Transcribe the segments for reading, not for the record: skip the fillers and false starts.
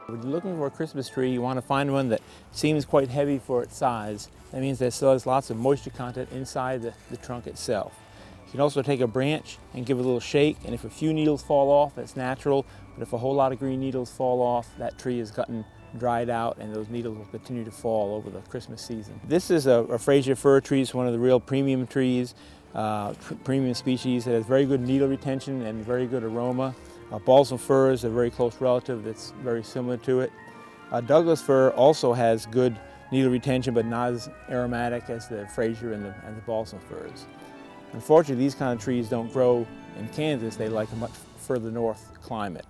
When you're looking for a Christmas tree, you want to find one that seems quite heavy for its size. That means that it still has lots of moisture content inside the trunk itself. You can also take a branch and give it a little shake, and if a few needles fall off, that's natural, but if a whole lot of green needles fall off, that tree has gotten dried out and those needles will continue to fall over the Christmas season. This is a Fraser fir tree. It's one of the real premium trees, premium species that has very good needle retention and very good aroma. Balsam fir is a very close relative that's very similar to it. Douglas fir also has good needle retention but not as aromatic as the Fraser and the balsam firs. Unfortunately, these kind of trees don't grow in Kansas. They like a much further north climate.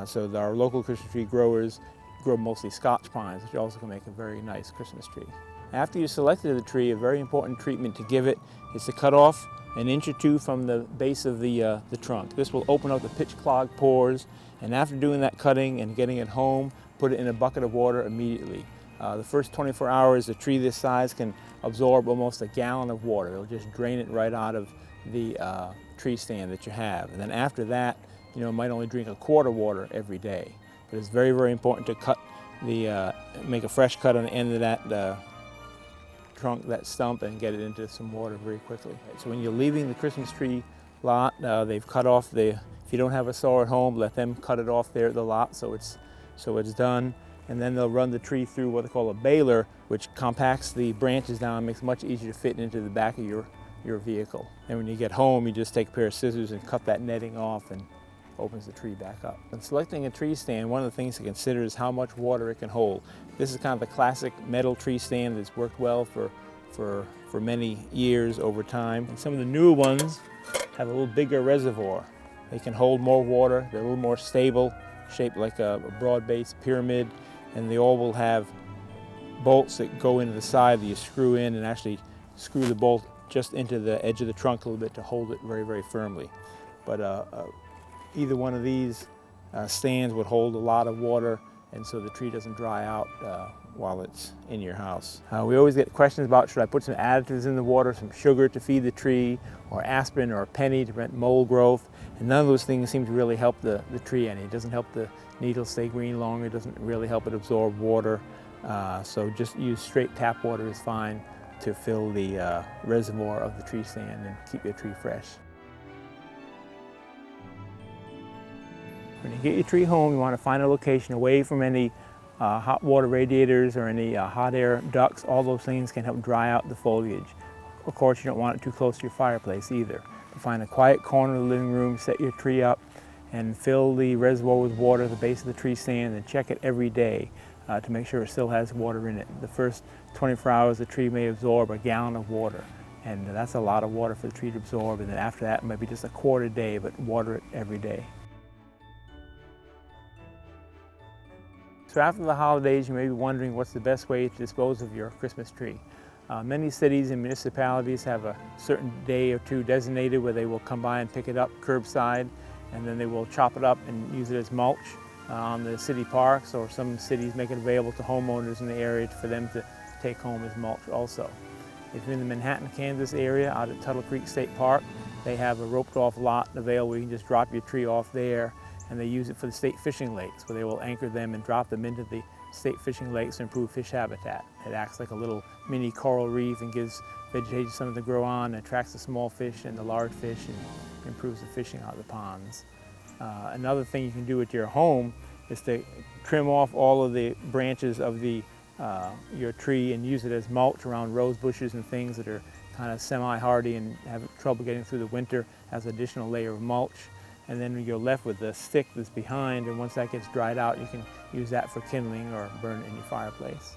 So our local Christmas tree growers grow mostly Scotch pines, which also can make a very nice Christmas tree. After you selected the tree, a very important treatment to give it is to cut off an inch or two from the base of the trunk. This will open up the pitch-clogged pores, and after doing that cutting and getting it home, put it in a bucket of water immediately. The first 24 hours, a tree this size can absorb almost a gallon of water. It'll just drain it right out of the tree stand that you have. And then after that, you know, it might only drink a quart of water every day. But it's very, very important to cut make a fresh cut on the end of that trunk, that stump, and get it into some water very quickly. So when you're leaving the Christmas tree lot, they've cut off if you don't have a saw at home, let them cut it off there at the lot so it's done. And then they'll run the tree through what they call a baler, which compacts the branches down and makes it much easier to fit into the back of your vehicle. And when you get home, you just take a pair of scissors and cut that netting off, and opens the tree back up. When selecting a tree stand, one of the things to consider is how much water it can hold. This is kind of the classic metal tree stand that's worked well for many years over time. And some of the newer ones have a little bigger reservoir. They can hold more water, they're a little more stable, shaped like a broad-based pyramid, and they all will have bolts that go into the side that you screw in and actually screw the bolt just into the edge of the trunk a little bit to hold it very, very firmly. But either one of these stands would hold a lot of water, and so the tree doesn't dry out while it's in your house. We always get questions about, should I put some additives in the water, some sugar to feed the tree, or aspirin or a penny to prevent mold growth, and none of those things seem to really help the tree any. It doesn't help the needles stay green longer, it doesn't really help it absorb water, so just use straight tap water is fine to fill the reservoir of the tree stand and keep your tree fresh. When you get your tree home, you want to find a location away from any hot water radiators or any hot air ducts. All those things can help dry out the foliage. Of course, you don't want it too close to your fireplace either. Find a quiet corner of the living room, set your tree up, and fill the reservoir with water at the base of the tree stand, and check it every day to make sure it still has water in it. The first 24 hours, the tree may absorb a gallon of water, and that's a lot of water for the tree to absorb. And then after that, it might be just a quart a day, but water it every day. So after the holidays, you may be wondering what's the best way to dispose of your Christmas tree. Many cities and municipalities have a certain day or two designated where they will come by and pick it up curbside, and then they will chop it up and use it as mulch on the city parks, or some cities make it available to homeowners in the area for them to take home as mulch also. If you're in the Manhattan, Kansas area, out at Tuttle Creek State Park, they have a roped off lot available. You can just drop your tree off there, and they use it for the state fishing lakes, where they will anchor them and drop them into the state fishing lakes to improve fish habitat. It acts like a little mini coral reef and gives vegetation something to grow on, and attracts the small fish and the large fish, and improves the fishing out of the ponds. Another thing you can do at your home is to trim off all of the branches of your tree and use it as mulch around rose bushes and things that are kind of semi-hardy and have trouble getting through the winter as an additional layer of mulch. And then you're left with the stick that's behind, and once that gets dried out, you can use that for kindling or burn it in your fireplace.